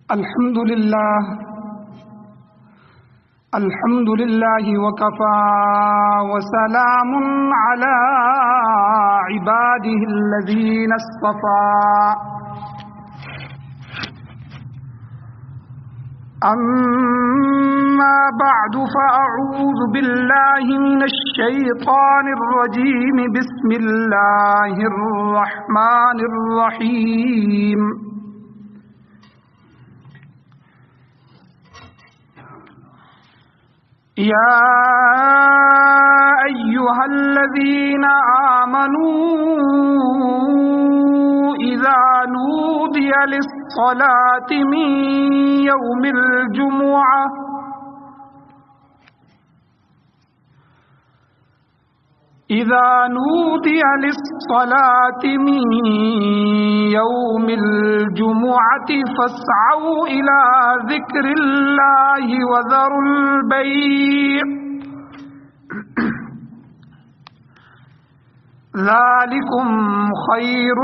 الحمد لله وكفى وسلام على عباده الذين اصطفى أما بعد فأعوذ بالله من الشيطان الرجيم بسم الله الرحمن الرحيم يا أيها الذين آمنوا إذا نودي للصلاة من يوم الجمعة فاسعوا إلى ذكر الله وذروا البيع ذلكم خير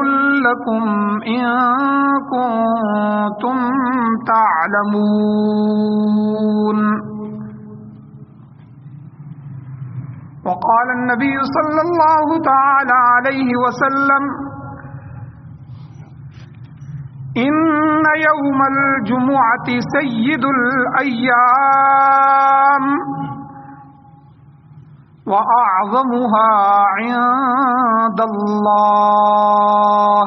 لكم إن كنتم تعلمون. وقال النبي صلى الله تعالى عليه وسلم إن يوم الجمعة سيد الأيام وأعظمها عند الله.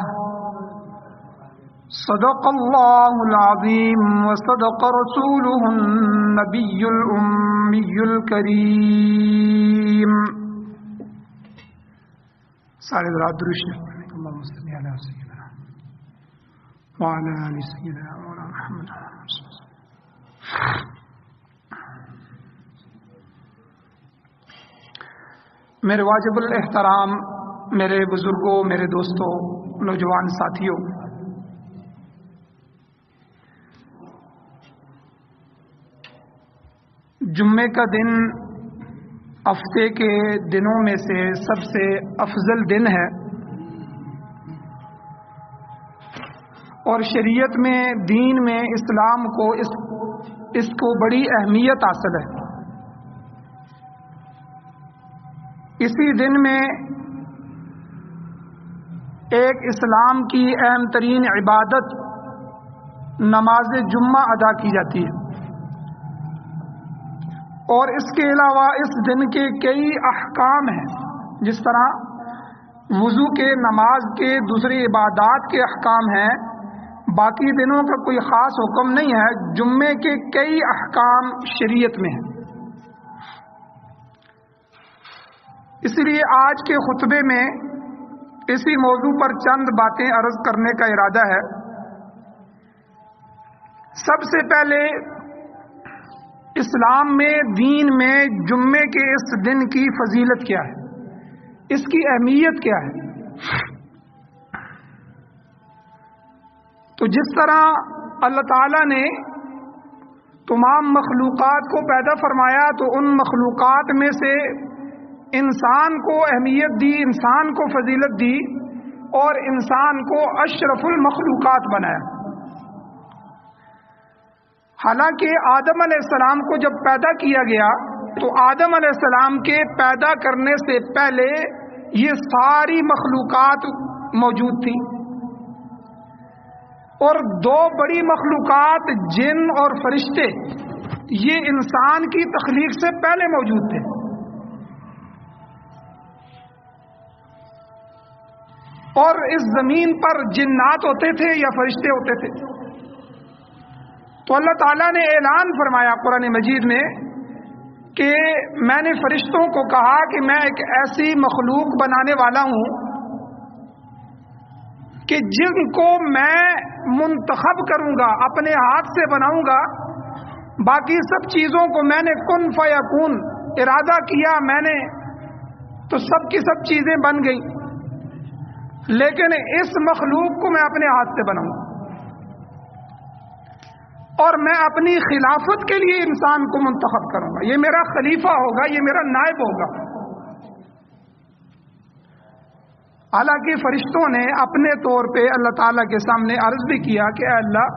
صدق الله العظيم وصدق رسوله النبي الأمي الكريم. سارے ذرا درود شریف اللهم صل على سيدنا وعلى آل سيدنا مولانا محمد. میرے واجب الاحترام میرے بزرگوں، میرے دوستوں، نوجوان ساتھیوں، جمعے کا دن ہفتے کے دنوں میں سے سب سے افضل دن ہے اور شریعت میں، دین میں، اسلام کو اس کو بڑی اہمیت حاصل ہے. اسی دن میں ایک اسلام کی اہم ترین عبادت نماز جمعہ ادا کی جاتی ہے اور اس کے علاوہ اس دن کے کئی احکام ہیں، جس طرح وضو کے، نماز کے، دوسری عبادات کے احکام ہیں. باقی دنوں کا کوئی خاص حکم نہیں ہے، جمعے کے کئی احکام شریعت میں ہیں. اس لیے آج کے خطبے میں اسی موضوع پر چند باتیں عرض کرنے کا ارادہ ہے. سب سے پہلے اسلام میں، دین میں جمعے کے اس دن کی فضیلت کیا ہے، اس کی اہمیت کیا ہے. تو جس طرح اللہ تعالیٰ نے تمام مخلوقات کو پیدا فرمایا تو ان مخلوقات میں سے انسان کو اہمیت دی، انسان کو فضیلت دی اور انسان کو اشرف المخلوقات بنایا. حالانکہ آدم علیہ السلام کو جب پیدا کیا گیا تو آدم علیہ السلام کے پیدا کرنے سے پہلے یہ ساری مخلوقات موجود تھیں اور دو بڑی مخلوقات جن اور فرشتے یہ انسان کی تخلیق سے پہلے موجود تھے. اور اس زمین پر جنات ہوتے تھے یا فرشتے ہوتے تھے. تو اللہ تعالیٰ نے اعلان فرمایا قرآن مجید میں کہ میں نے فرشتوں کو کہا کہ میں ایک ایسی مخلوق بنانے والا ہوں کہ جن کو میں منتخب کروں گا، اپنے ہاتھ سے بناؤں گا. باقی سب چیزوں کو میں نے کن فیکون ارادہ کیا، میں نے تو سب کی سب چیزیں بن گئیں، لیکن اس مخلوق کو میں اپنے ہاتھ سے بناؤں گا اور میں اپنی خلافت کے لیے انسان کو منتخب کروں گا. یہ میرا خلیفہ ہوگا، یہ میرا نائب ہوگا. حالانکہ فرشتوں نے اپنے طور پہ اللہ تعالیٰ کے سامنے عرض بھی کیا کہ اے اللہ،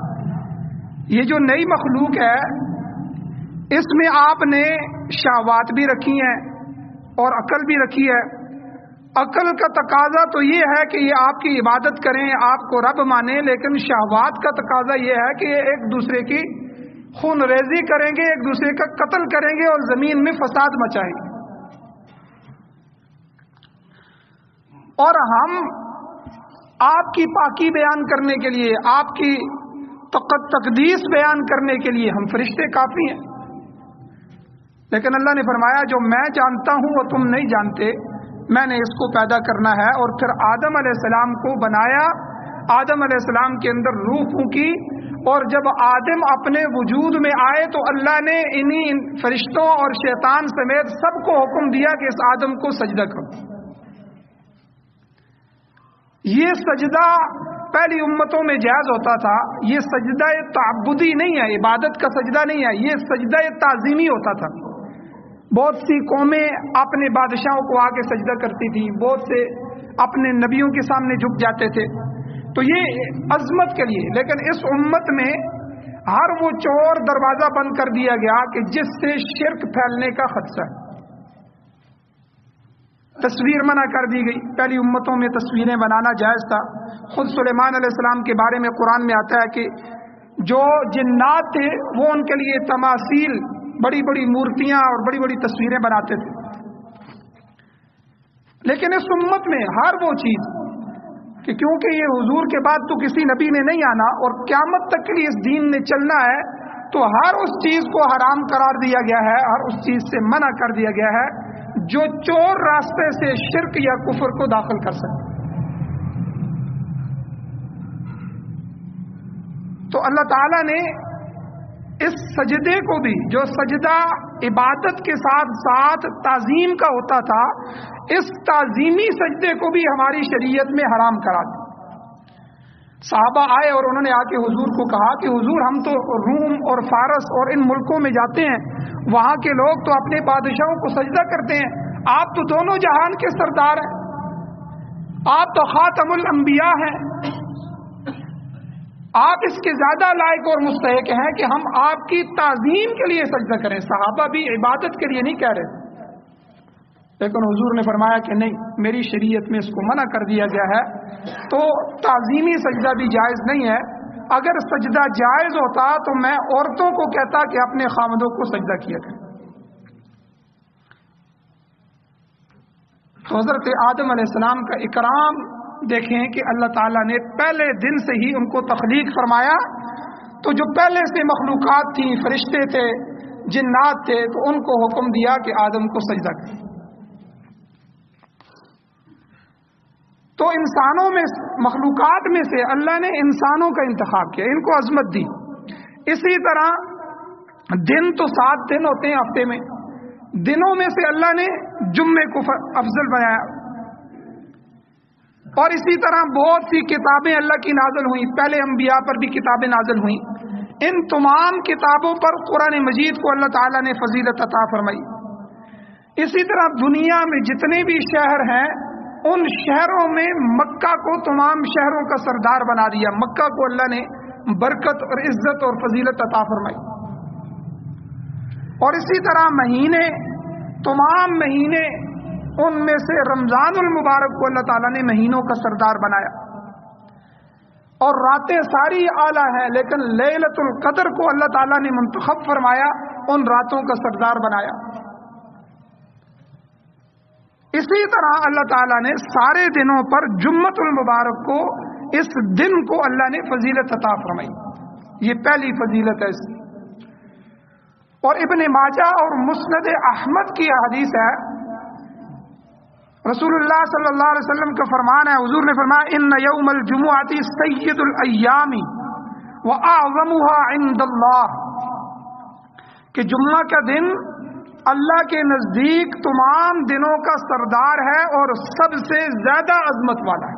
یہ جو نئی مخلوق ہے اس میں آپ نے شہوات بھی رکھی ہیں اور عقل بھی رکھی ہے. عقل کا تقاضا تو یہ ہے کہ یہ آپ کی عبادت کریں، آپ کو رب مانیں، لیکن شہوات کا تقاضا یہ ہے کہ یہ ایک دوسرے کی خون ریزی کریں گے، ایک دوسرے کا قتل کریں گے اور زمین میں فساد مچائیں گے. اور ہم آپ کی پاکی بیان کرنے کے لیے، آپ کی تقدیس بیان کرنے کے لیے ہم فرشتے کافی ہیں. لیکن اللہ نے فرمایا جو میں جانتا ہوں وہ تم نہیں جانتے، میں نے اس کو پیدا کرنا ہے. اور پھر آدم علیہ السلام کو بنایا، آدم علیہ السلام کے اندر روح پھونکی، اور جب آدم اپنے وجود میں آئے تو اللہ نے انہی فرشتوں اور شیطان سمیت سب کو حکم دیا کہ اس آدم کو سجدہ کرو. یہ سجدہ پہلی امتوں میں جائز ہوتا تھا. یہ سجدہ تعبدی نہیں ہے، عبادت کا سجدہ نہیں ہے، یہ سجدہ تعظیمی ہوتا تھا. بہت سی قومیں اپنے بادشاہوں کو آ کے سجدہ کرتی تھی، بہت سے اپنے نبیوں کے سامنے جھک جاتے تھے، تو یہ عظمت کے لیے. لیکن اس امت میں ہر وہ چور دروازہ بند کر دیا گیا کہ جس سے شرک پھیلنے کا خدشہ ہے. تصویر منع کر دی گئی. پہلی امتوں میں تصویریں بنانا جائز تھا. خود سلیمان علیہ السلام کے بارے میں قرآن میں آتا ہے کہ جو جنات تھے وہ ان کے لیے تماثیل، بڑی بڑی مورتیاں اور بڑی بڑی تصویریں بناتے تھے. لیکن اس امت میں ہر وہ چیز کہ کیونکہ یہ حضور کے بعد تو کسی نبی نے نہیں آنا اور قیامت تک کے لیے اس دین نے چلنا ہے، تو ہر اس چیز کو حرام قرار دیا گیا ہے، ہر اس چیز سے منع کر دیا گیا ہے جو چور راستے سے شرک یا کفر کو داخل کر سکے. تو اللہ تعالیٰ نے اس سجدے کو بھی، جو سجدہ عبادت کے ساتھ ساتھ تعظیم کا ہوتا تھا، اس تعظیمی سجدے کو بھی ہماری شریعت میں حرام کرا دیا. صحابہ آئے اور انہوں نے آ کے حضور کو کہا کہ حضور ہم تو روم اور فارس اور ان ملکوں میں جاتے ہیں، وہاں کے لوگ تو اپنے بادشاہوں کو سجدہ کرتے ہیں، آپ تو دونوں جہان کے سردار ہیں، آپ تو خاتم الانبیاء ہیں، آپ اس کے زیادہ لائق اور مستحق ہیں کہ ہم آپ کی تعظیم کے لیے سجدہ کریں. صحابہ بھی عبادت کے لیے نہیں کہہ رہے، لیکن حضور نے فرمایا کہ نہیں، میری شریعت میں اس کو منع کر دیا گیا ہے. تو تعظیمی سجدہ بھی جائز نہیں ہے. اگر سجدہ جائز ہوتا تو میں عورتوں کو کہتا کہ اپنے خامدوں کو سجدہ کیا کریں. حضرت آدم علیہ السلام کا اکرام دیکھیں کہ اللہ تعالیٰ نے پہلے دن سے ہی ان کو تخلیق فرمایا. تو جو پہلے سے مخلوقات تھیں، فرشتے تھے، جنات تھے، تو ان کو حکم دیا کہ آدم کو سجدہ کریں. تو انسانوں میں، مخلوقات میں سے اللہ نے انسانوں کا انتخاب کیا، ان کو عظمت دی. اسی طرح دن تو 7 دن ہوتے ہیں ہفتے میں، دنوں میں سے اللہ نے جمعے کو افضل بنایا. اور اسی طرح بہت سی کتابیں اللہ کی نازل ہوئیں، پہلے انبیاء پر بھی کتابیں نازل ہوئیں. ان تمام کتابوں پر قرآن مجید کو اللہ تعالیٰ نے فضیلت عطا فرمائی. اسی طرح دنیا میں جتنے بھی شہر ہیں، ان شہروں میں مکہ کو تمام شہروں کا سردار بنا دیا. مکہ کو اللہ نے برکت اور عزت اور فضیلت عطا فرمائی. اور اسی طرح مہینے، تمام مہینے، ان میں سے رمضان المبارک کو اللہ تعالیٰ نے مہینوں کا سردار بنایا. اور راتیں ساری اعلیٰ ہیں، لیکن لیلۃ القدر کو اللہ تعالیٰ نے منتخب فرمایا، ان راتوں کا سردار بنایا. اسی طرح اللہ تعالیٰ نے سارے دنوں پر جمعۃ المبارک کو، اس دن کو اللہ نے فضیلت عطا فرمائی. یہ پہلی فضیلت ہے اس کی. اور ابن ماجہ اور مسند احمد کی حدیث ہے، رسول اللہ صلی اللہ علیہ وسلم کا فرمان ہے، حضور نے فرمایا ان یوم الجمعۃ سید الایام واعظمها عند اللہ، کہ جمعہ کا دن اللہ کے نزدیک تمام دنوں کا سردار ہے اور سب سے زیادہ عظمت والا ہے.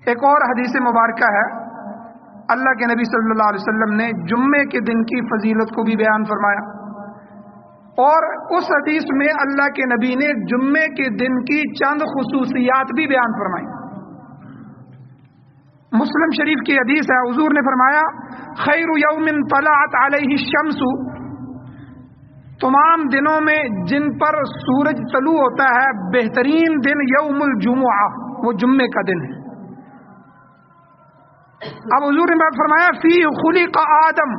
ایک اور حدیث مبارکہ ہے، اللہ کے نبی صلی اللہ علیہ وسلم نے جمعے کے دن کی فضیلت کو بھی بیان فرمایا. اور اس حدیث میں اللہ کے نبی نے جمعے کے دن کی چند خصوصیات بھی بیان فرمائی. مسلم شریف کی حدیث ہے، حضور نے فرمایا خیر یوم طلعت علیہ الشمس، تمام دنوں میں جن پر سورج طلوع ہوتا ہے بہترین دن یوم الجمعہ، وہ جمعے کا دن ہے۔ اب حضور نے فرمایا فی خلق آدم،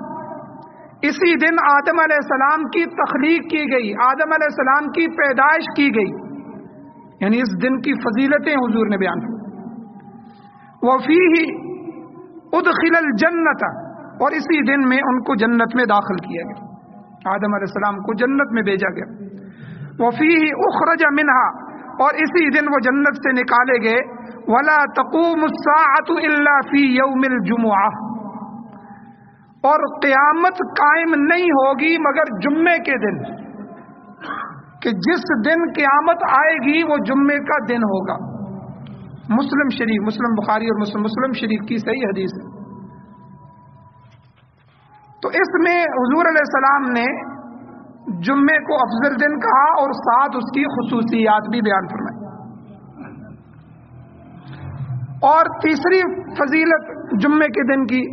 اسی دن آدم علیہ السلام کی تخلیق کی گئی، آدم علیہ السلام کی پیدائش کی گئی، یعنی اس دن کی فضیلتیں حضور نے بیان کی۔ وَفِيهِ اُدْخِلَ الْجَنَّةَ، اور اسی دن میں ان کو جنت میں داخل کیا گیا، آدم علیہ السلام کو جنت میں بھیجا گیا۔ وَفِيهِ اُخْرَجَ مِنْهَا، اور اسی دن وہ جنت سے نکالے گئے۔ وَلَا تَقُومُ السَّاعَةُ إِلَّا فِي يَوْمِ الْجُمُعَةِ، اور قیامت قائم نہیں ہوگی مگر جمعے کے دن، کہ جس دن قیامت آئے گی وہ جمعے کا دن ہوگا۔ مسلم شریف، مسلم بخاری اور مسلم شریف کی صحیح حدیث ہے۔ تو اس میں حضور علیہ السلام نے جمعے کو افضل دن کہا اور ساتھ اس کی خصوصیات بھی بیان فرمائی۔ اور تیسری فضیلت جمعے کے دن کی،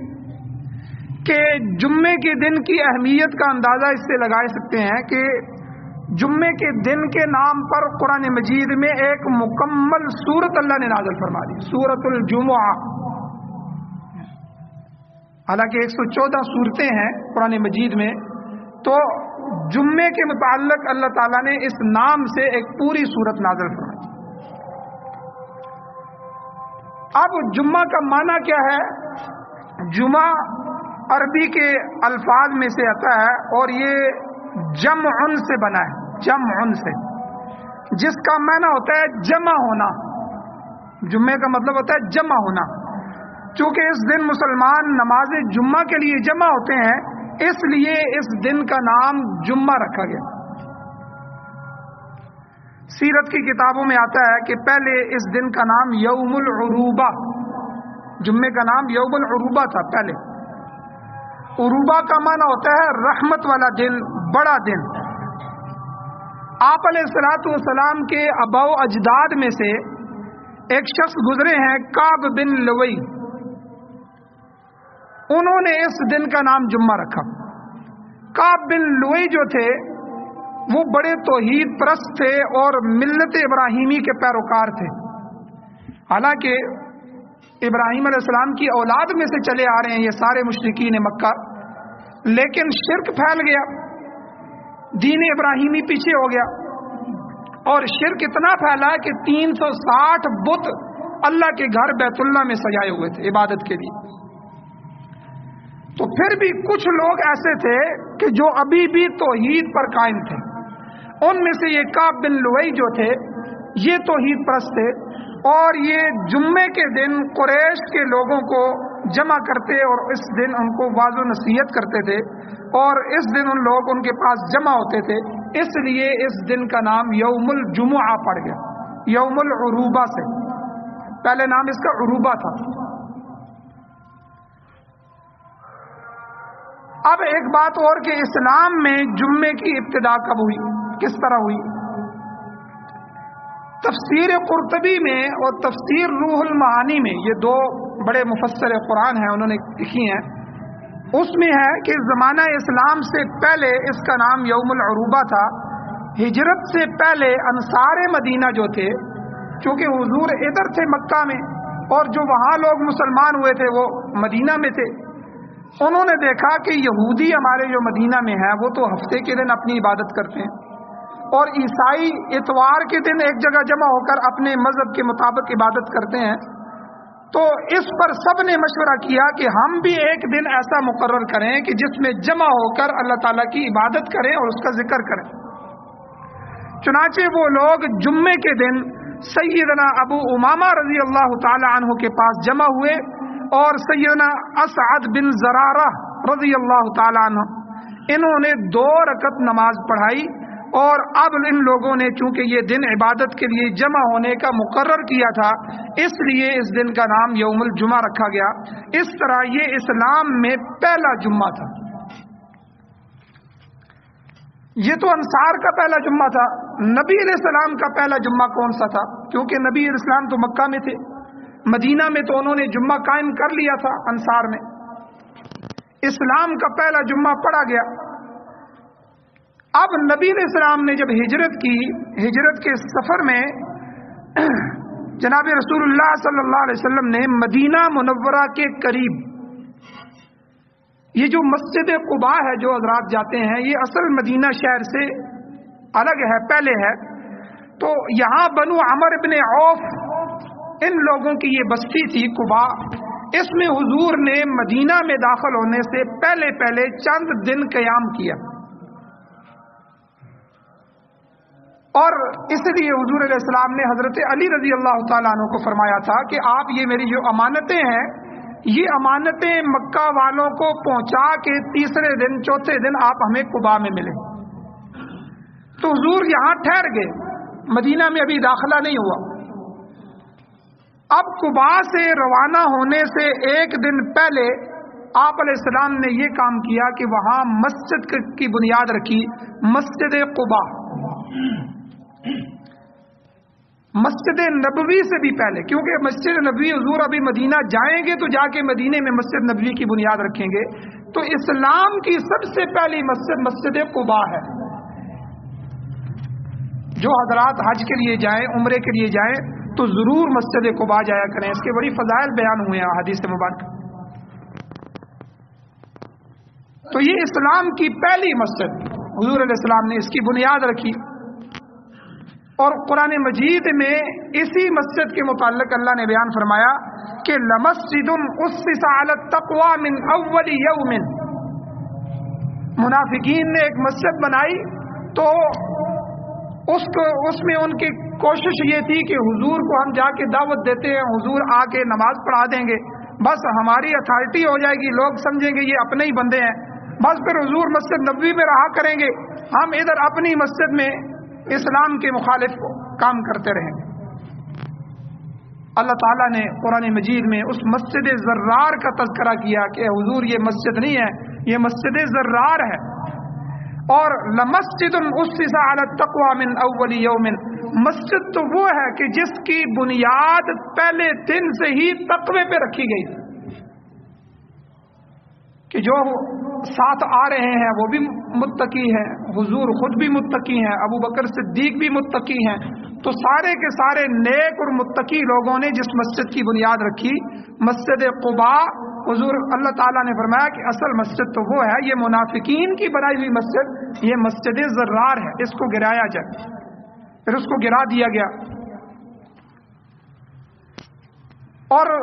کہ جمعے کے دن کی اہمیت کا اندازہ اس سے لگا سکتے ہیں کہ جمعے کے دن کے نام پر قرآن مجید میں ایک مکمل سورت اللہ نے نازل فرما دی، سورۃ الجمعہ۔ حالانکہ 114 سورتیں ہیں قرآن مجید میں، تو جمعے کے متعلق اللہ تعالیٰ نے اس نام سے ایک پوری سورت نازل فرمائی۔ اب جمعہ کا معنی کیا ہے؟ جمعہ عربی کے الفاظ میں سے آتا ہے اور یہ جمعن سے بنا ہے، جمعن سے، جس کا معنی ہوتا ہے جمع ہونا۔ جمعے کا مطلب ہوتا ہے جمع ہونا۔ چونکہ اس دن مسلمان نماز جمعہ کے لیے جمع ہوتے ہیں، اس لیے اس دن کا نام جمعہ رکھا گیا۔ سیرت کی کتابوں میں آتا ہے کہ پہلے اس دن کا نام یوم العروبہ، جمعے کا نام یوم العروبہ تھا پہلے۔ عروبہ کا معنی ہوتا ہے رحمت والا دن، بڑا دن۔ آپ علیہ الصلوۃ والسلام کے آباء و اجداد میں سے ایک شخص گزرے ہیں کعب بن لوئی، انہوں نے اس دن کا نام جمعہ رکھا۔ کعب بن لوئی جو تھے وہ بڑے توحید پرست تھے اور ملت ابراہیمی کے پیروکار تھے، حالانکہ ابراہیم علیہ السلام کی اولاد میں سے چلے آ رہے ہیں یہ سارے مشرکین مکہ، لیکن شرک پھیل گیا، دین ابراہیمی پیچھے ہو گیا، اور شرک اتنا پھیلا کہ 360 بت اللہ کے گھر بیت اللہ میں سجائے ہوئے تھے عبادت کے لیے۔ تو پھر بھی کچھ لوگ ایسے تھے کہ جو ابھی بھی توحید پر قائم تھے، ان میں سے یہ کعب بن لوئی جو تھے یہ توحید پرست تھے، اور یہ جمعے کے دن قریش کے لوگوں کو جمع کرتے اور اس دن ان کو واعظ و نصیحت کرتے تھے، اور اس دن ان لوگ ان کے پاس جمع ہوتے تھے، اس لیے اس دن کا نام یوم الجمعہ پڑ گیا، یوم العروبہ سے۔ پہلے نام اس کا عروبہ تھا۔ اب ایک بات اور کہ اسلام میں جمعے کی ابتدا کب ہوئی، کس طرح ہوئی؟ تفسیر قرطبی میں اور تفسیر روح المعانی میں، یہ دو بڑے مفسر قرآن ہیں، انہوں نے لکھی ہیں، اس میں ہے کہ زمانہ اسلام سے پہلے اس کا نام یوم العروبہ تھا۔ ہجرت سے پہلے انصار مدینہ جو تھے، چونکہ حضور ادھر تھے مکہ میں اور جو وہاں لوگ مسلمان ہوئے تھے وہ مدینہ میں تھے، انہوں نے دیکھا کہ یہودی ہمارے جو مدینہ میں ہیں وہ تو ہفتے کے دن اپنی عبادت کرتے ہیں، اور عیسائی اتوار کے دن ایک جگہ جمع ہو کر اپنے مذہب کے مطابق عبادت کرتے ہیں۔ تو اس پر سب نے مشورہ کیا کہ ہم بھی ایک دن ایسا مقرر کریں کہ جس میں جمع ہو کر اللہ تعالیٰ کی عبادت کریں اور اس کا ذکر کریں۔ چنانچہ وہ لوگ جمعے کے دن سیدنا ابو امامہ رضی اللہ تعالی عنہ کے پاس جمع ہوئے، اور سیدنا اسعد بن زرارہ رضی اللہ تعالی عنہ، انہوں نے 2 رکعت نماز پڑھائی، اور اب ان لوگوں نے چونکہ یہ دن عبادت کے لیے جمع ہونے کا مقرر کیا تھا، اس لیے اس دن کا نام یوم الجمعہ رکھا گیا۔ اس طرح یہ اسلام میں پہلا جمعہ تھا۔ یہ تو انصار کا پہلا جمعہ تھا۔ نبی علیہ السلام کا پہلا جمعہ کون سا تھا؟ کیونکہ نبی علیہ السلام تو مکہ میں تھے، مدینہ میں تو انہوں نے جمعہ قائم کر لیا تھا انصار میں، اسلام کا پہلا جمعہ پڑھا گیا۔ اب نبی علیہ السلام نے جب ہجرت کی، ہجرت کے سفر میں جناب رسول اللہ صلی اللہ علیہ وسلم نے مدینہ منورہ کے قریب، یہ جو مسجد قباء ہے جو حضرات جاتے ہیں، یہ اصل مدینہ شہر سے الگ ہے، پہلے ہے، تو یہاں بنو عمر ابن عوف ان لوگوں کی یہ بستی تھی قباء، اس میں حضور نے مدینہ میں داخل ہونے سے پہلے پہلے چند دن قیام کیا، اور اس لیے حضور علیہ السلام نے حضرت علی رضی اللہ تعالیٰ عنہ کو فرمایا تھا کہ آپ یہ میری جو امانتیں ہیں، یہ امانتیں مکہ والوں کو پہنچا کے تیسرے دن چوتھے دن آپ ہمیں قباء میں ملے۔ تو حضور یہاں ٹھہر گئے، مدینہ میں ابھی داخلہ نہیں ہوا۔ اب قباء سے روانہ ہونے سے ایک دن پہلے آپ علیہ السلام نے یہ کام کیا کہ وہاں مسجد کی بنیاد رکھی، مسجد قباء، مسجد نبوی سے بھی پہلے، کیونکہ مسجد نبوی حضور ابھی مدینہ جائیں گے تو جا کے مدینے میں مسجد نبوی کی بنیاد رکھیں گے، تو اسلام کی سب سے پہلی مسجد مسجد قباء ہے۔ جو حضرات حج کے لیے جائیں، عمرے کے لیے جائیں تو ضرور مسجد قباء جایا کریں، اس کے بڑی فضائل بیان ہوئے ہیں حدیث مبارک۔ تو یہ اسلام کی پہلی مسجد، حضور علیہ السلام نے اس کی بنیاد رکھی، اور قرآن مجید میں اسی مسجد کے متعلق اللہ نے بیان فرمایا کہ لَمَسْجِدٌ أُسِّسَ عَلَى التَّقْوَى مِنْ أَوَّلِ يَوْمٍ، منافقین نے ایک مسجد بنائی تو اس میں ان کی کوشش یہ تھی کہ حضور کو ہم جا کے دعوت دیتے ہیں، حضور آ کے نماز پڑھا دیں گے، بس ہماری اتھارٹی ہو جائے گی، لوگ سمجھیں گے یہ اپنے ہی بندے ہیں، بس پھر حضور مسجد نبوی میں رہا کریں گے، ہم ادھر اپنی مسجد میں اسلام کے مخالف کام کرتے رہیں گے۔ اللہ تعالیٰ نے قرآن مجید میں اس مسجد زرار کا تذکرہ کیا کہ حضور یہ مسجد نہیں ہے، یہ مسجد زرار ہے۔ اور لَمَسْجِدٌ أُسِّسَ عَلَى التَّقْوَى مِنْ أَوَّلِ يَوْمٍ، مسجد تو وہ ہے کہ جس کی بنیاد پہلے دن سے ہی تقوی پہ رکھی گئی، کہ جو ساتھ آ رہے ہیں وہ بھی متقی ہیں، حضور خود بھی متقی ہیں، ابو بکر صدیق بھی متقی ہیں، تو سارے کے سارے نیک اور متقی لوگوں نے جس مسجد کی بنیاد رکھی، مسجد قباء، حضور اللہ تعالیٰ نے فرمایا کہ اصل مسجد تو وہ ہے، یہ منافقین کی بنائی ہوئی مسجد، یہ مسجد زرار ہے، اس کو گرایا جائے، پھر اس کو گرا دیا گیا۔ اور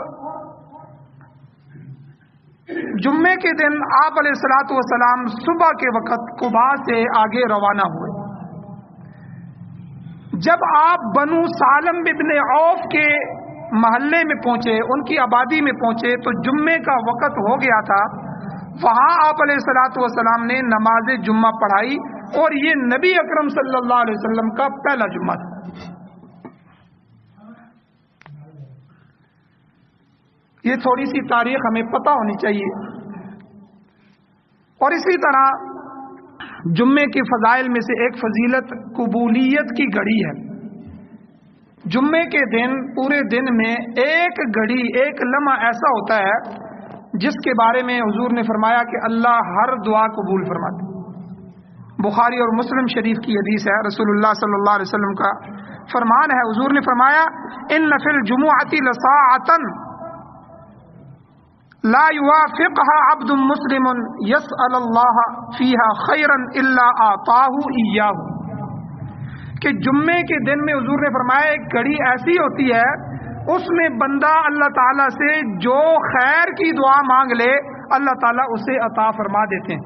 جمعے کے دن آپ علیہ الصلوۃ والسلام صبح کے وقت قباء سے آگے روانہ ہوئے۔ جب آپ بنو سالم ابن عوف کے محلے میں پہنچے، ان کی آبادی میں پہنچے تو جمعے کا وقت ہو گیا تھا، وہاں آپ علیہ الصلوۃ والسلام نے نماز جمعہ پڑھائی، اور یہ نبی اکرم صلی اللہ علیہ وسلم کا پہلا جمعہ تھا۔ یہ تھوڑی سی تاریخ ہمیں پتہ ہونی چاہیے۔ اور اسی طرح جمعے کے فضائل میں سے ایک فضیلت قبولیت کی گھڑی ہے۔ جمعے کے دن پورے دن میں ایک گھڑی، ایک لمحہ ایسا ہوتا ہے جس کے بارے میں حضور نے فرمایا کہ اللہ ہر دعا قبول فرماتا ہے۔ بخاری اور مسلم شریف کی حدیث ہے، رسول اللہ صلی اللہ علیہ وسلم کا فرمان ہے، حضور نے فرمایا ان فی الجمعۃ لساعۃ لا يوافقها عبد مسلم يسأل الله فيها خيرا الا اعطاه اياه، کہ جمعے کے دن میں حضور نے فرمایا ایک گھڑی ایسی ہوتی ہے اس میں بندہ اللہ تعالیٰ سے جو خیر کی دعا مانگ لے اللہ تعالیٰ اسے عطا فرما دیتے ہیں۔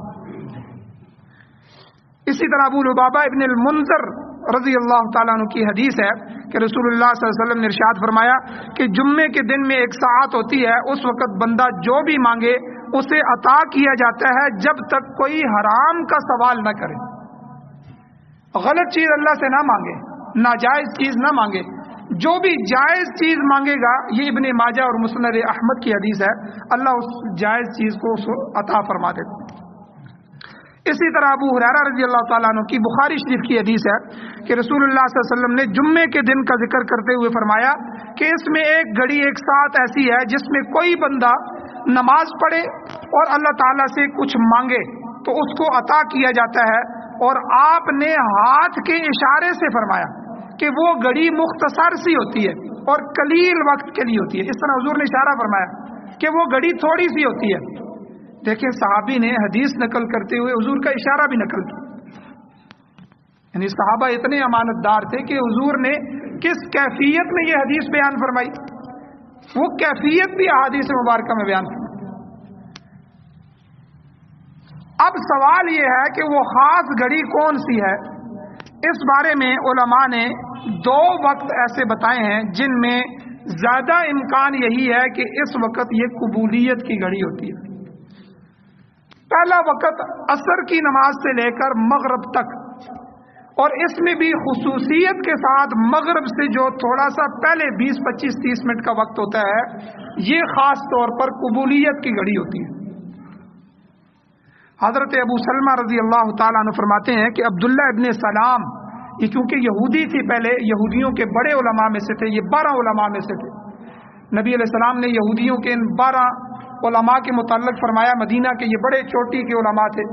اسی طرح ابو لبابہ ابن المنذر رضی اللہ تعالیٰ عنہ کی حدیث ہے کہ رسول اللہ صلی اللہ علیہ وسلم نے ارشاد فرمایا کہ جمعے کے دن میں ایک ساعت ہوتی ہے، اس وقت بندہ جو بھی مانگے اسے عطا کیا جاتا ہے جب تک کوئی حرام کا سوال نہ کرے، غلط چیز اللہ سے نہ مانگے، ناجائز چیز نہ مانگے، جو بھی جائز چیز مانگے گا، یہ ابن ماجہ اور مسند احمد کی حدیث ہے، اللہ اس جائز چیز کو عطا فرما دیتا ہے۔ اسی طرح ابو ہریرہ رضی اللہ تعالیٰ عنہ کی بخاری شریف کی حدیث ہے کہ رسول اللہ صلی اللہ علیہ وسلم نے جمعے کے دن کا ذکر کرتے ہوئے فرمایا کہ اس میں ایک گھڑی ایک ساتھ ایسی ہے جس میں کوئی بندہ نماز پڑھے اور اللہ تعالیٰ سے کچھ مانگے تو اس کو عطا کیا جاتا ہے، اور آپ نے ہاتھ کے اشارے سے فرمایا کہ وہ گھڑی مختصر سی ہوتی ہے اور قلیل وقت کے لیے ہوتی ہے. اس طرح حضور نے اشارہ فرمایا کہ وہ گھڑی تھوڑی سی ہوتی ہے. دیکھیں صحابی نے حدیث نقل کرتے ہوئے حضور کا اشارہ بھی نقل کیا، یعنی صحابہ اتنے امانت دار تھے کہ حضور نے کس کیفیت میں یہ حدیث بیان فرمائی، وہ کیفیت بھی احادیث مبارکہ میں بیان فرمائی. اب سوال یہ ہے کہ وہ خاص گھڑی کون سی ہے. اس بارے میں علماء نے 2 وقت ایسے بتائے ہیں جن میں زیادہ امکان یہی ہے کہ اس وقت یہ قبولیت کی گھڑی ہوتی ہے. پہلا وقت عصر کی نماز سے لے کر مغرب تک، اور اس میں بھی خصوصیت کے ساتھ مغرب سے جو تھوڑا سا پہلے 20 25 30 منٹ کا وقت ہوتا ہے، یہ خاص طور پر قبولیت کی گھڑی ہوتی ہے. حضرت ابو سلمہ رضی اللہ تعالیٰ عنہ فرماتے ہیں کہ عبداللہ ابن سلام، یہ کیونکہ یہودی تھی پہلے، یہودیوں کے بڑے علماء میں سے تھے، یہ 12 علماء میں سے تھے. نبی علیہ السلام نے یہودیوں کے ان 12 علماء کے متعلق فرمایا، مدینہ کے یہ بڑے چوٹی کے علماء تھے،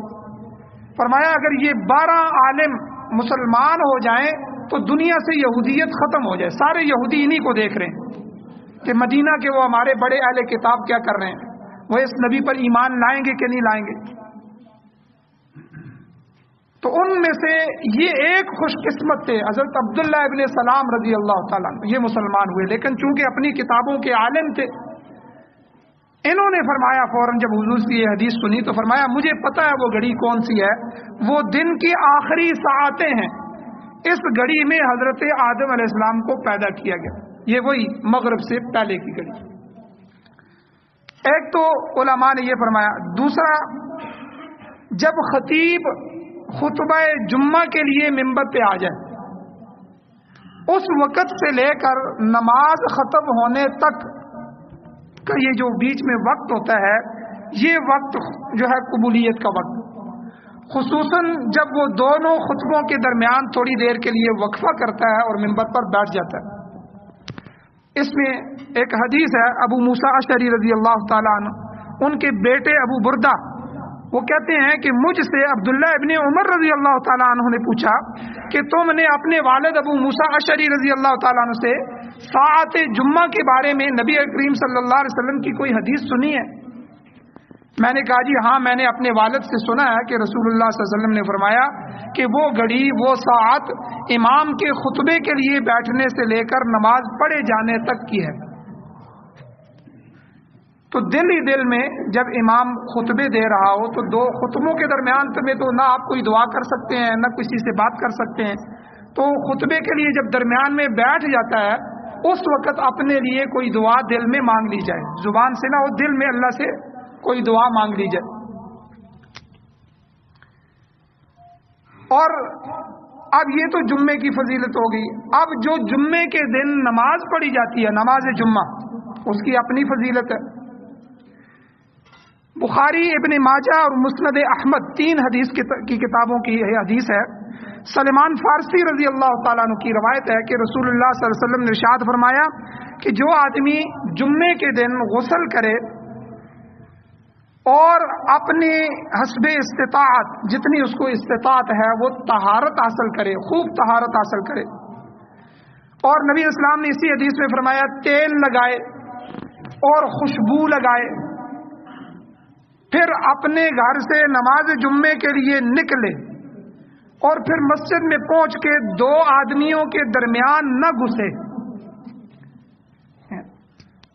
فرمایا اگر یہ 12 عالم مسلمان ہو جائیں تو دنیا سے یہودیت ختم ہو جائے. سارے یہودی انہی کو دیکھ رہے ہیں کہ مدینہ کے وہ ہمارے بڑے اہل کتاب کیا کر رہے ہیں، وہ اس نبی پر ایمان لائیں گے کہ نہیں لائیں گے. تو ان میں سے یہ ایک خوش قسمت تھے حضرت عبداللہ ابن سلام رضی اللہ تعالیٰ عنہ، یہ مسلمان ہوئے، لیکن چونکہ اپنی کتابوں کے عالم تھے، انہوں نے فرمایا فوراً جب حضور کی یہ حدیث سنی تو فرمایا مجھے پتہ ہے وہ گھڑی کون سی ہے، وہ دن کی آخری ساعتیں ہیں، اس گھڑی میں حضرت آدم علیہ السلام کو پیدا کیا گیا. یہ وہی مغرب سے پہلے کی گھڑی. ایک تو علماء نے یہ فرمایا. دوسرا، جب خطیب خطبہ جمعہ کے لیے منبر پہ آ جائے، اس وقت سے لے کر نماز ختم ہونے تک کا یہ جو بیچ میں وقت ہوتا ہے، یہ وقت جو ہے قبولیت کا وقت، خصوصاً جب وہ دونوں خطبوں کے درمیان تھوڑی دیر کے لیے وقفہ کرتا ہے اور منبر پر بیٹھ جاتا ہے. اس میں ایک حدیث ہے ابو موسیٰ اشعری رضی اللہ تعالیٰ عنہ، ان کے بیٹے ابو بردہ، وہ کہتے ہیں کہ مجھ سے عبداللہ ابن عمر رضی اللہ تعالیٰ عنہ نے پوچھا کہ تم نے اپنے والد ابو موسیٰ اشعری رضی اللہ تعالیٰ عنہ سے ساعت جمعہ کے بارے میں نبی کریم صلی اللہ علیہ وسلم کی کوئی حدیث سنی ہے؟ میں نے کہا جی ہاں، میں نے اپنے والد سے سنا ہے کہ رسول اللہ صلی اللہ علیہ وسلم نے فرمایا کہ وہ گھڑی، وہ ساعت امام کے خطبے کے لیے بیٹھنے سے لے کر نماز پڑھے جانے تک کی ہے. تو دل ہی دل میں جب امام خطبے دے رہا ہو تو 2 خطبوں کے درمیان میں تو نہ آپ کوئی دعا کر سکتے ہیں نہ کسی سے بات کر سکتے ہیں. تو خطبے کے لیے جب درمیان میں بیٹھ جاتا ہے، اس وقت اپنے لیے کوئی دعا دل میں مانگ لی جائے، زبان سے نہ ہو، دل میں اللہ سے کوئی دعا مانگ لی جائے. اور اب یہ تو جمعے کی فضیلت ہو گئی. اب جو جمعے کے دن نماز پڑھی جاتی ہے، نماز جمعہ، اس کی اپنی فضیلت ہے. بخاری، ابن ماجہ اور مسند احمد 3 حدیث کی کتابوں کی یہ حدیث ہے. سلمان فارسی رضی اللہ تعالیٰ عنہ کی روایت ہے کہ رسول اللہ صلی اللہ علیہ وسلم نے ارشاد فرمایا کہ جو آدمی جمعے کے دن غسل کرے اور اپنے حسب استطاعت، جتنی اس کو استطاعت ہے، وہ طہارت حاصل کرے، خوب طہارت حاصل کرے، اور نبی اسلام نے اسی حدیث میں فرمایا تیل لگائے اور خوشبو لگائے، پھر اپنے گھر سے نماز جمعے کے لیے نکلے اور پھر مسجد میں پہنچ کے 2 آدمیوں کے درمیان نہ گھسے،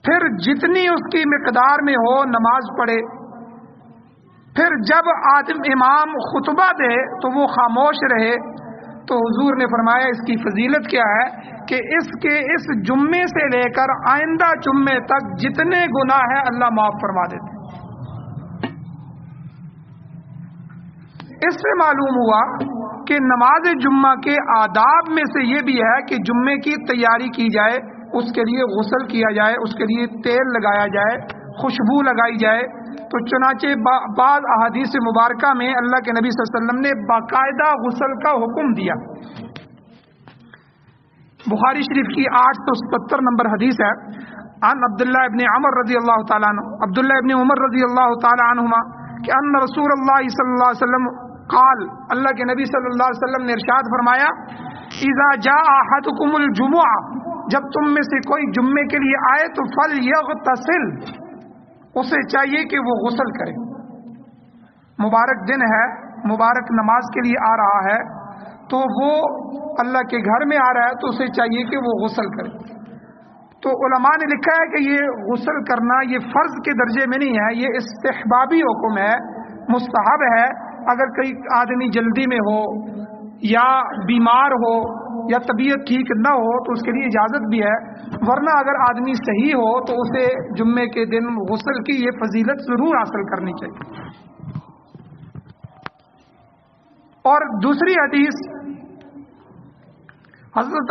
پھر جتنی اس کی مقدار میں ہو نماز پڑھے، پھر جب امام خطبہ دے تو وہ خاموش رہے. تو حضور نے فرمایا اس کی فضیلت کیا ہے کہ اس جمعے سے لے کر آئندہ جمعے تک جتنے گناہ ہیں اللہ معاف فرما دیتے. اس سے معلوم ہوا کہ نماز جمعہ کے آداب میں سے یہ بھی ہے کہ جمعے کی تیاری کی جائے، اس کے لیے غسل کیا جائے، اس کے لیے تیل لگایا جائے، خوشبو لگائی جائے، تو چنانچہ بعض احادیث مبارکہ میں اللہ کے نبی صلی اللہ علیہ وسلم نے باقاعدہ غسل کا حکم دیا. بخاری شریف کی 877 نمبر حدیث ہے. عن عبداللہ ابن عمر رضی اللہ تعالیٰ عنہ، عبداللہ ابن عمر رضی اللہ تعالیٰ عنہما کہ ان رسول اللہ صلی اللہ علیہ وسلم قال، اللہ کے نبی صلی اللہ علیہ وسلم نے ارشاد فرمایا، اذا جاء احدکم الجمعہ، جب تم میں سے کوئی جمعے کے لیے آئے تو فلیغتسل، اسے چاہیے کہ وہ غسل کرے. مبارک دن ہے، مبارک نماز کے لیے آ رہا ہے، تو وہ اللہ کے گھر میں آ رہا ہے تو اسے چاہیے کہ وہ غسل کرے. تو علماء نے لکھا ہے کہ یہ غسل کرنا یہ فرض کے درجے میں نہیں ہے، یہ استحبابی حکم ہے، مستحب ہے. اگر کوئی آدمی جلدی میں ہو یا بیمار ہو یا طبیعت ٹھیک نہ ہو تو اس کے لیے اجازت بھی ہے، ورنہ اگر آدمی صحیح ہو تو اسے جمعے کے دن غسل کی یہ فضیلت ضرور حاصل کرنی چاہیے. اور دوسری حدیث حضرت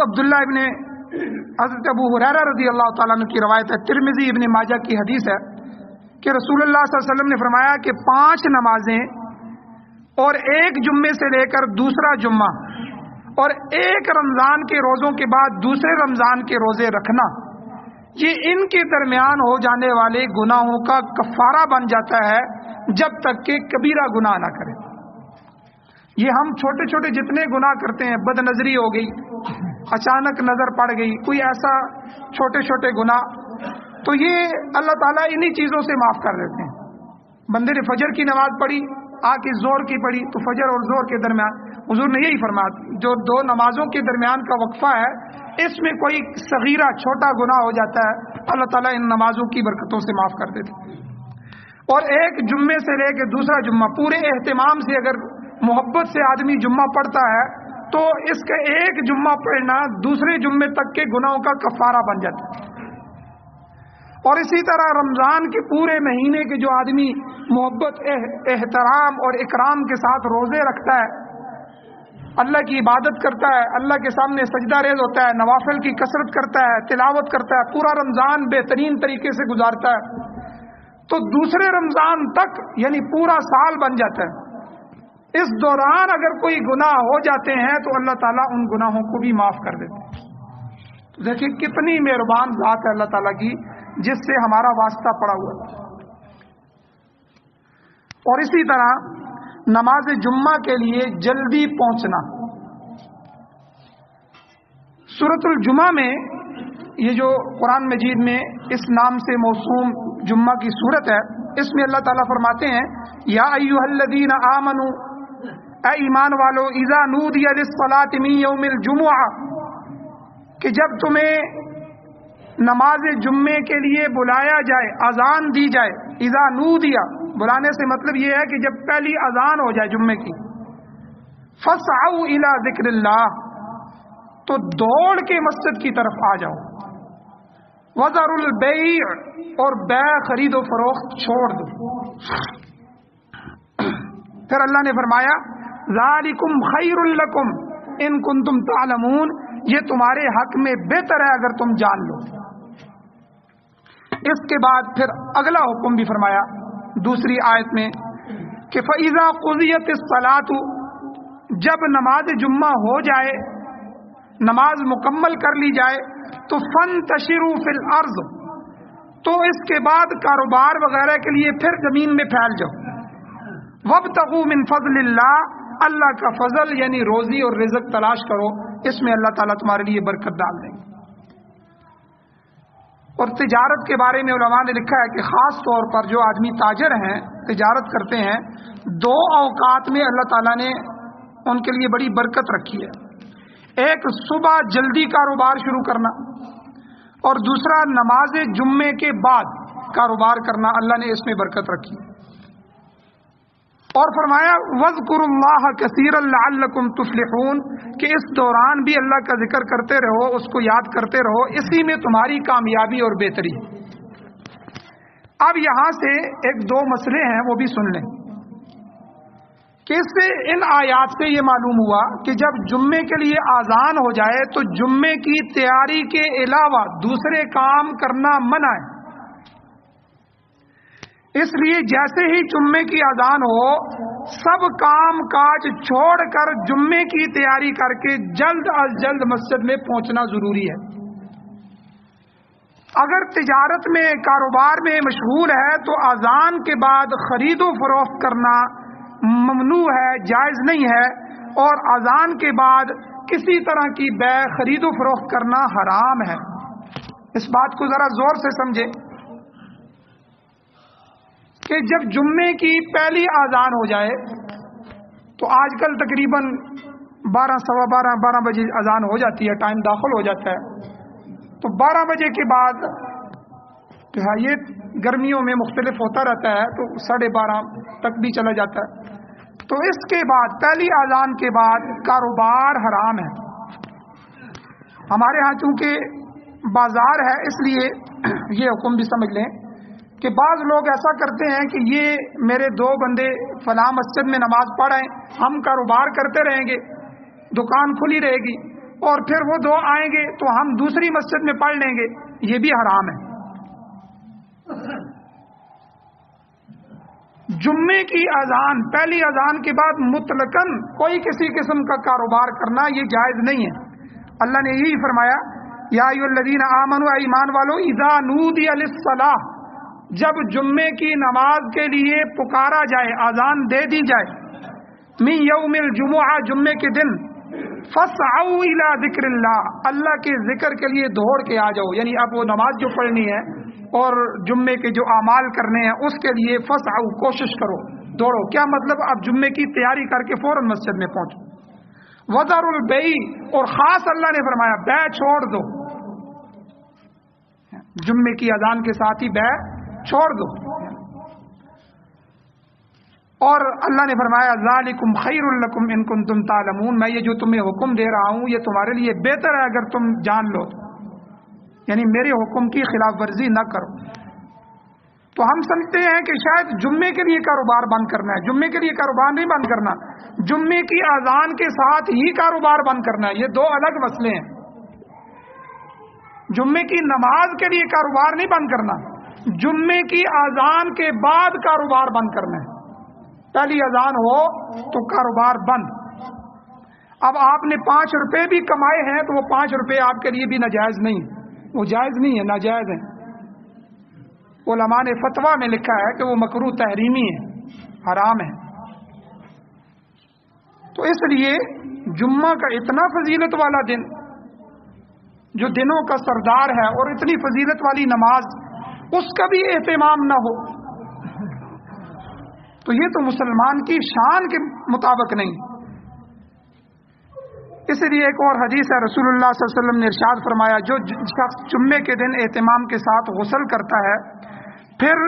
ابو ہریرہ رضی اللہ تعالیٰ عنہ کی روایت ہے، ترمذی ابن ماجہ کی حدیث ہے کہ رسول اللہ صلی اللہ علیہ وسلم نے فرمایا کہ 5 نمازیں اور ایک جمعے سے لے کر دوسرا جمعہ اور ایک رمضان کے روزوں کے بعد دوسرے رمضان کے روزے رکھنا، یہ ان کے درمیان ہو جانے والے گناہوں کا کفارہ بن جاتا ہے جب تک کہ کبیرہ گناہ نہ کرے. یہ ہم چھوٹے چھوٹے جتنے گناہ کرتے ہیں، بد نظری ہو گئی، اچانک نظر پڑ گئی، کوئی ایسا چھوٹے چھوٹے گناہ، تو یہ اللہ تعالیٰ انہی چیزوں سے معاف کر دیتے ہیں. بندے نے فجر کی نماز پڑھی، آ کے زور کی پڑھی، تو فجر اور زور کے درمیان حضور نے یہی فرمایا جو 2 نمازوں کے درمیان کا وقفہ ہے، اس میں کوئی صغیرہ چھوٹا گناہ ہو جاتا ہے، اللہ تعالیٰ ان نمازوں کی برکتوں سے معاف کر دیتے. اور ایک جمعے سے لے کے دوسرا جمعہ پورے اہتمام سے اگر محبت سے آدمی جمعہ پڑھتا ہے تو اس کا ایک جمعہ پڑھنا دوسرے جمعے تک کے گناہوں کا کفارہ بن جاتا ہے. اور اسی طرح رمضان کے پورے مہینے کے جو آدمی محبت، احترام اور اکرام کے ساتھ روزے رکھتا ہے، اللہ کی عبادت کرتا ہے، اللہ کے سامنے سجدہ ریز ہوتا ہے، نوافل کی کثرت کرتا ہے، تلاوت کرتا ہے، پورا رمضان بہترین طریقے سے گزارتا ہے، تو دوسرے رمضان تک یعنی پورا سال بن جاتا ہے. اس دوران اگر کوئی گناہ ہو جاتے ہیں تو اللہ تعالیٰ ان گناہوں کو بھی معاف کر دیتے ہیں. دیکھیے کتنی مہربان ذات ہے اللہ تعالیٰ کی جس سے ہمارا واسطہ پڑا ہوا ہے. اور اسی طرح نماز جمعہ کے لیے جلدی پہنچنا. سورۃ الجمعہ میں یہ جو قرآن مجید میں اس نام سے موسوم جمعہ کی سورت ہے، اس میں اللہ تعالیٰ فرماتے ہیں یا ایھا الذین آمنوا، اے ایمان والو، اذا نودی للصلاۃ من یوم الجمعہ، کہ جب تمہیں نماز جمعے کے لیے بلایا جائے، اذان دی جائے. اذا نودیا، بلانے سے مطلب یہ ہے کہ جب پہلی اذان ہو جائے جمعے کی، فاسعوا الی ذکر اللہ، تو دوڑ کے مسجد کی طرف آ جاؤ. وذروا البیع، اور بیع خرید و فروخت چھوڑ دو. پھر اللہ نے فرمایا ذالکم خیر لکم ان کنتم تعلمون، یہ تمہارے حق میں بہتر ہے اگر تم جان لو. اس کے بعد پھر اگلا حکم بھی فرمایا دوسری آیت میں کہ فَإِذَا قُضِيَتِ الصَّلَاةُ، جب نماز جمعہ ہو جائے، نماز مکمل کر لی جائے، تو فَانْتَشِرُوا فِي الْأَرْضِ، تو اس کے بعد کاروبار وغیرہ کے لیے پھر زمین میں پھیل جاؤ. وَابْتَغُوا مِنْ فَضْلِ اللَّهِ، اللہ کا فضل یعنی روزی اور رزق تلاش کرو، اس میں اللہ تعالیٰ تمہارے لیے برکت ڈال دیں گے. اور تجارت کے بارے میں علماء نے لکھا ہے کہ خاص طور پر جو آدمی تاجر ہیں، تجارت کرتے ہیں، 2 اوقات میں اللہ تعالیٰ نے ان کے لیے بڑی برکت رکھی ہے. ایک صبح جلدی کاروبار شروع کرنا، اور دوسرا نماز جمعے کے بعد کاروبار کرنا، اللہ نے اس میں برکت رکھی. اور فرمایا وَاذْكُرُوا اللَّهَ كَثِيرًا لَعَلَّكُمْ تُفْلِحُونَ، کہ اس دوران بھی اللہ کا ذکر کرتے رہو، اس کو یاد کرتے رہو، اسی میں تمہاری کامیابی اور بہتری. اب یہاں سے 1-2 مسئلے ہیں وہ بھی سن لیں کہ اس سے ان آیات سے یہ معلوم ہوا کہ جب جمعے کے لیے آذان ہو جائے تو جمعے کی تیاری کے علاوہ دوسرے کام کرنا منع ہے. اس لیے جیسے ہی جمعے کی اذان ہو سب کام کاج چھوڑ کر جمعے کی تیاری کر کے جلد از جلد مسجد میں پہنچنا ضروری ہے۔ اگر تجارت میں کاروبار میں مشغول ہے تو اذان کے بعد خرید و فروخت کرنا ممنوع ہے، جائز نہیں ہے، اور اذان کے بعد کسی طرح کی بیع خرید و فروخت کرنا حرام ہے۔ اس بات کو ذرا زور سے سمجھے کہ جب جمعے کی پہلی اذان ہو جائے تو آج کل تقریباً 12 سوا 12 بجے اذان ہو جاتی ہے، ٹائم داخل ہو جاتا ہے، تو 12 بجے کے بعد یہ گرمیوں میں مختلف ہوتا رہتا ہے تو 12:30 تک بھی چلا جاتا ہے، تو اس کے بعد پہلی اذان کے بعد کاروبار حرام ہے۔ ہمارے ہاں چونکہ بازار ہے اس لیے یہ حکم بھی سمجھ لیں کہ بعض لوگ ایسا کرتے ہیں کہ یہ میرے 2 بندے فلاں مسجد میں نماز پڑھ رہے ہیں، ہم کاروبار کرتے رہیں گے، دکان کھلی رہے گی، اور پھر وہ 2 آئیں گے تو ہم دوسری مسجد میں پڑھ لیں گے، یہ بھی حرام ہے۔ جمعے کی اذان پہلی اذان کے بعد مطلقاً کوئی کسی قسم کا کاروبار کرنا یہ جائز نہیں ہے۔ اللہ نے یہی فرمایا، یا ایھا الذین آمنوا، ایمان والو، اذا نودی للصلاۃ، جب جمعے کی نماز کے لیے پکارا جائے، اذان دے دی جائے، من یوم الجمعہ، جمعے کے دن، فاسعوا الی ذکر اللہ، اللہ کے ذکر کے لیے دوڑ کے آ جاؤ، یعنی اب وہ نماز جو پڑھنی ہے اور جمعے کے جو اعمال کرنے ہیں اس کے لیے فاسعوا، کوشش کرو، دوڑو۔ کیا مطلب؟ اب جمعے کی تیاری کر کے فوراً مسجد میں پہنچو۔ وذروا البیع، اور خاص اللہ نے فرمایا بیع چھوڑ دو، جمعے کی اذان کے ساتھ ہی بیع چھوڑ دو۔ اور اللہ نے فرمایا ذالکم خیر لکم ان کنتم تعلمون، میں یہ جو تمہیں حکم دے رہا ہوں یہ تمہارے لیے بہتر ہے اگر تم جان لو، یعنی میرے حکم کی خلاف ورزی نہ کرو۔ تو ہم سمجھتے ہیں کہ شاید جمعے کے لیے کاروبار بند کرنا ہے، جمعے کے لیے کاروبار نہیں بند کرنا، جمعے کی اذان کے ساتھ ہی کاروبار بند کرنا ہے، یہ 2 الگ مسئلے ہیں۔ جمعے کی نماز کے لیے کاروبار نہیں بند کرنا، جمعے کی اذان کے بعد کاروبار بند کرنا ہے۔ پہلی اذان ہو تو کاروبار بند۔ اب آپ نے 5 روپے بھی کمائے ہیں تو وہ 5 روپے آپ کے لیے بھی ناجائز نہیں، وہ جائز نہیں ہے، ناجائز ہے۔ علماء نے فتویٰ میں لکھا ہے کہ وہ مکروہ تحریمی ہے، حرام ہے۔ تو اس لیے جمعہ کا اتنا فضیلت والا دن، جو دنوں کا سردار ہے، اور اتنی فضیلت والی نماز، اس کا بھی اہتمام نہ ہو تو یہ تو مسلمان کی شان کے مطابق نہیں۔ اس لیے ایک اور حدیث ہے، رسول اللہ صلی اللہ علیہ وسلم نے ارشاد فرمایا، جو شخص جمعے کے دن اہتمام کے ساتھ غسل کرتا ہے پھر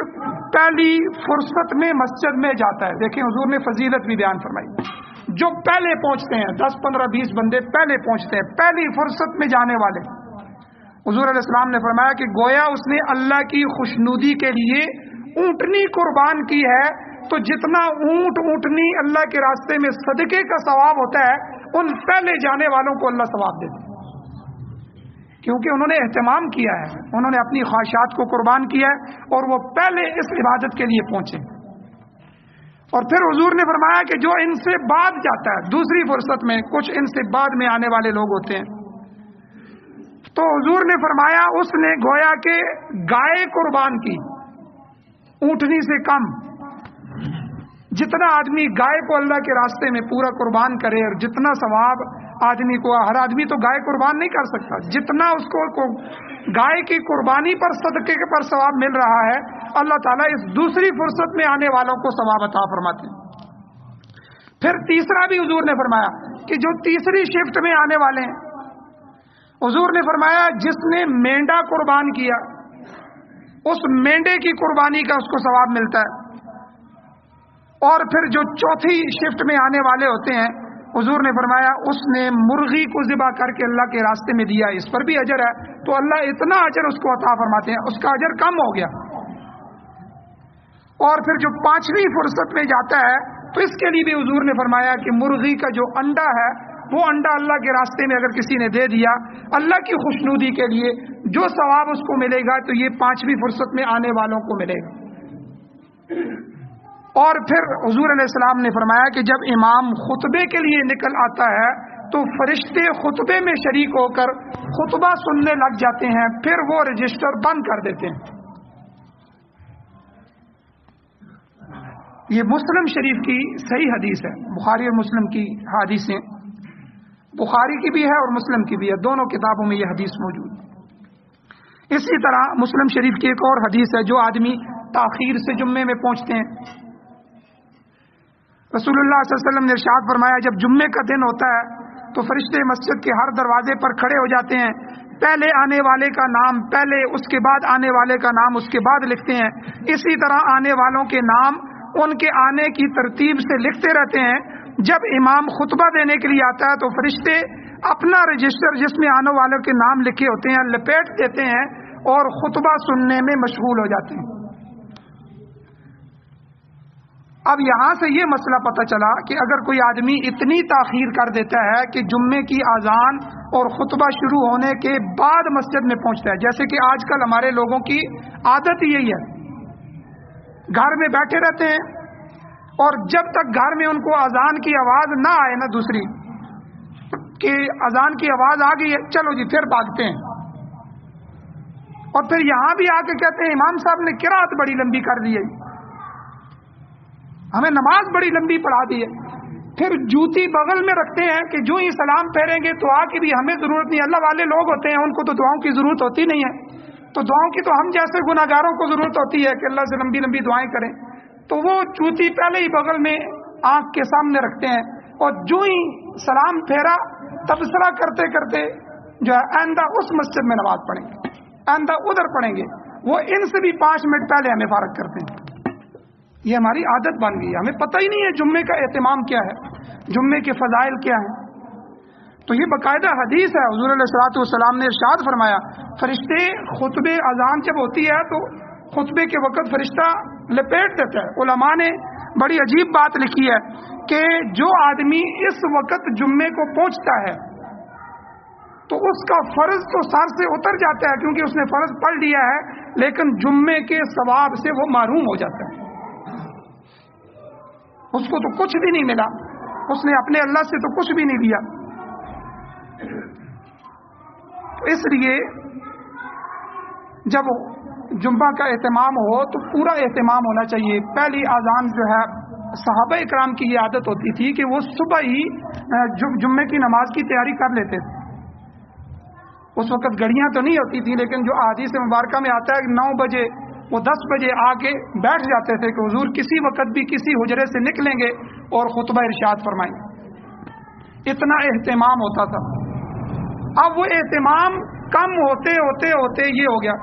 پہلی فرصت میں مسجد میں جاتا ہے، دیکھیں حضور نے فضیلت بھی بیان فرمائی، جو پہلے پہنچتے ہیں، 10 15 20 بندے پہلے پہنچتے ہیں، پہلی فرصت میں جانے والے، حضور علیہ السلام نے فرمایا کہ گویا اس نے اللہ کی خوشنودی کے لیے اونٹنی قربان کی ہے، تو جتنا اونٹنی اللہ کے راستے میں صدقے کا ثواب ہوتا ہے، ان پہلے جانے والوں کو اللہ ثواب دیتے ہیں، کیونکہ انہوں نے اہتمام کیا ہے، انہوں نے اپنی خواہشات کو قربان کیا ہے اور وہ پہلے اس عبادت کے لیے پہنچے۔ اور پھر حضور نے فرمایا کہ جو ان سے بعد جاتا ہے، دوسری فرصت میں، کچھ ان سے بعد میں آنے والے لوگ ہوتے ہیں، تو حضور نے فرمایا اس نے گویا کہ گائے قربان کی، اونٹنی سے کم۔ جتنا آدمی گائے کو اللہ کے راستے میں پورا قربان کرے، اور جتنا ثواب آدمی کو، ہر آدمی تو گائے قربان نہیں کر سکتا، جتنا اس کو گائے کی قربانی پر صدقے کے پر ثواب مل رہا ہے، اللہ تعالیٰ اس دوسری فرصت میں آنے والوں کو ثواب عطا فرماتے ہیں۔ پھر تیسرا بھی حضور نے فرمایا کہ جو تیسری شفٹ میں آنے والے ہیں، حضور نے فرمایا جس نے مینڈا قربان کیا، اس مینڈے کی قربانی کا اس کو ثواب ملتا ہے۔ اور پھر جو چوتھی شفٹ میں آنے والے ہوتے ہیں، حضور نے فرمایا اس نے مرغی کو ذبح کر کے اللہ کے راستے میں دیا، اس پر بھی اجر ہے، تو اللہ اتنا اجر اس کو عطا فرماتے ہیں، اس کا اجر کم ہو گیا۔ اور پھر جو 5ویں فرصت میں جاتا ہے تو اس کے لیے بھی حضور نے فرمایا کہ مرغی کا جو انڈا ہے، وہ انڈا اللہ کے راستے میں اگر کسی نے دے دیا اللہ کی خوشنودی کے لیے، جو ثواب اس کو ملے گا تو یہ 5ویں فرصت میں آنے والوں کو ملے گا۔ اور پھر حضور علیہ السلام نے فرمایا کہ جب امام خطبے کے لیے نکل آتا ہے تو فرشتے خطبے میں شریک ہو کر خطبہ سننے لگ جاتے ہیں، پھر وہ رجسٹر بند کر دیتے ہیں۔ یہ مسلم شریف کی صحیح حدیث ہے، بخاری اور مسلم کی حدیثیں، بخاری کی بھی ہے اور مسلم کی بھی ہے، دونوں کتابوں میں یہ حدیث موجود ہے۔ اسی طرح مسلم شریف کی ایک اور حدیث ہے، جو آدمی تاخیر سے جمعے میں پہنچتے ہیں، رسول اللہ صلی اللہ علیہ وسلم نے ارشاد فرمایا جب جمعے کا دن ہوتا ہے تو فرشتے مسجد کے ہر دروازے پر کھڑے ہو جاتے ہیں، پہلے آنے والے کا نام پہلے، اس کے بعد آنے والے کا نام اس کے بعد لکھتے ہیں، اسی طرح آنے والوں کے نام ان کے آنے کی ترتیب سے لکھتے رہتے ہیں۔ جب امام خطبہ دینے کے لیے آتا ہے تو فرشتے اپنا رجسٹر جس میں آنے والوں کے نام لکھے ہوتے ہیں لپیٹ دیتے ہیں اور خطبہ سننے میں مشغول ہو جاتے ہیں۔ اب یہاں سے یہ مسئلہ پتہ چلا کہ اگر کوئی آدمی اتنی تاخیر کر دیتا ہے کہ جمعے کی اذان اور خطبہ شروع ہونے کے بعد مسجد میں پہنچتا ہے، جیسے کہ آج کل ہمارے لوگوں کی عادت یہی ہے، گھر میں بیٹھے رہتے ہیں اور جب تک گھر میں ان کو اذان کی آواز نہ آئے نا دوسری کہ اذان کی آواز آ گئی ہے، چلو جی پھر بھاگتے ہیں، اور پھر یہاں بھی آ کے کہتے ہیں امام صاحب نے قرات بڑی لمبی کر دی ہے، ہمیں نماز بڑی لمبی پڑھا دی ہے، پھر جوتی بغل میں رکھتے ہیں کہ جو ہی سلام پھیریں گے دعا کی بھی ہمیں ضرورت نہیں، اللہ والے لوگ ہوتے ہیں ان کو تو دعاؤں کی ضرورت ہوتی نہیں ہے، تو دعاؤں کی تو ہم جیسے گناہگاروں کو ضرورت ہوتی ہے کہ اللہ سے لمبی لمبی دعائیں کریں، تو وہ جوتی پہلے ہی بغل میں آنکھ کے سامنے رکھتے ہیں، اور جو ہی سلام پھیرا تبصرہ کرتے کرتے جو ہے آئندہ اس مسجد میں نماز پڑھیں گے، آئندہ ادھر پڑھیں گے، وہ ان سے بھی 5 منٹ پہلے ہمیں فارغ کرتے ہیں۔ یہ ہماری عادت بن گئی ہے، ہمیں پتہ ہی نہیں ہے جمعے کا اہتمام کیا ہے، جمعے کے فضائل کیا ہیں۔ تو یہ باقاعدہ حدیث ہے، حضور علیہ الصلوۃ والسلام نے ارشاد فرمایا فرشتے خطبے اذان جب ہوتی ہے تو خطبے کے وقت فرشتہ لپیٹ دیتا ہے۔ علماء نے بڑی عجیب بات لکھی ہے کہ جو آدمی اس وقت جمعے کو پہنچتا ہے تو اس کا فرض تو سر سے اتر جاتا ہے کیونکہ اس نے فرض پڑھ لیا ہے، لیکن جمعے کے ثواب سے وہ محروم ہو جاتا ہے، اس کو تو کچھ بھی نہیں ملا، اس نے اپنے اللہ سے تو کچھ بھی نہیں لیا۔ اس لیے جب جمعہ کا اہتمام ہو تو پورا اہتمام ہونا چاہیے۔ پہلی اذان جو ہے صحابہ اکرام کی یہ عادت ہوتی تھی کہ وہ صبح ہی جمعے کی نماز کی تیاری کر لیتے تھے۔ اس وقت گھڑیاں تو نہیں ہوتی تھی، لیکن جو احادیث مبارکہ میں آتا ہے کہ 9 بجے وہ 10 بجے آ کے بیٹھ جاتے تھے کہ حضور کسی وقت بھی کسی حجرے سے نکلیں گے اور خطبہ ارشاد فرمائیں گے، اتنا اہتمام ہوتا تھا۔ اب وہ اہتمام کم ہوتے ہوتے ہوتے یہ ہو گیا،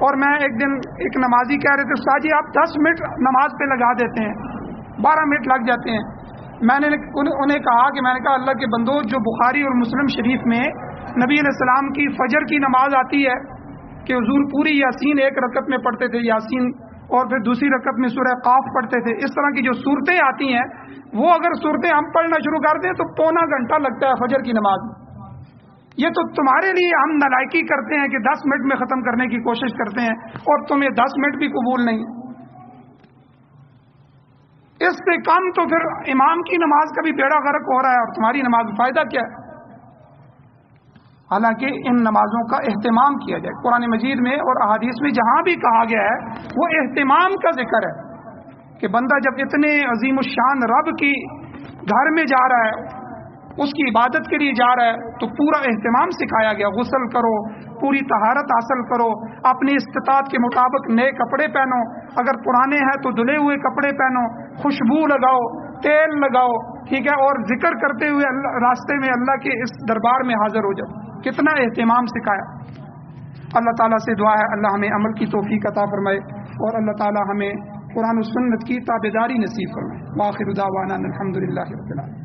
اور میں ایک دن ایک نمازی کہہ رہے تھے استاد جی آپ 10 منٹ نماز پہ لگا دیتے ہیں، 12 منٹ لگ جاتے ہیں۔ میں نے انہیں کہا کہ میں نے کہا اللہ کے بندو، جو بخاری اور مسلم شریف میں نبی علیہ السلام کی فجر کی نماز آتی ہے کہ حضور پوری یاسین ایک رکعت میں پڑھتے تھے، یاسین، اور پھر دوسری رکعت میں سورہ قاف پڑھتے تھے، اس طرح کی جو صورتیں آتی ہیں وہ اگر صورتیں ہم پڑھنا شروع کر دیں تو پونا گھنٹہ لگتا ہے فجر کی نماز میں۔ یہ تو تمہارے لیے ہم نالائکی کرتے ہیں کہ 10 منٹ میں ختم کرنے کی کوشش کرتے ہیں اور تمہیں 10 منٹ بھی قبول نہیں، اس سے کم تو پھر امام کی نماز کا بھی بیڑا غرق ہو رہا ہے اور تمہاری نماز میں فائدہ کیا ہے؟ حالانکہ ان نمازوں کا اہتمام کیا جائے۔ قرآن مجید میں اور احادیث میں جہاں بھی کہا گیا ہے وہ اہتمام کا ذکر ہے کہ بندہ جب اتنے عظیم الشان رب کی گھر میں جا رہا ہے، اس کی عبادت کے لیے جا رہا ہے، تو پورا اہتمام سکھایا گیا، غسل کرو، پوری طہارت حاصل کرو، اپنی استطاعت کے مطابق نئے کپڑے پہنو، اگر پرانے ہیں تو دھلے ہوئے کپڑے پہنو، خوشبو لگاؤ، تیل لگاؤ، ٹھیک ہے، اور ذکر کرتے ہوئے راستے میں اللہ کے اس دربار میں حاضر ہو جاؤ۔ کتنا اہتمام سکھایا۔ اللہ تعالیٰ سے دعا ہے اللہ ہمیں عمل کی توفیق عطا فرمائے اور اللہ تعالیٰ ہمیں قرآن و سنت کی تابعداری نصیب فرمائے۔ وآخر دعوانا الحمدللہ رب العالمین۔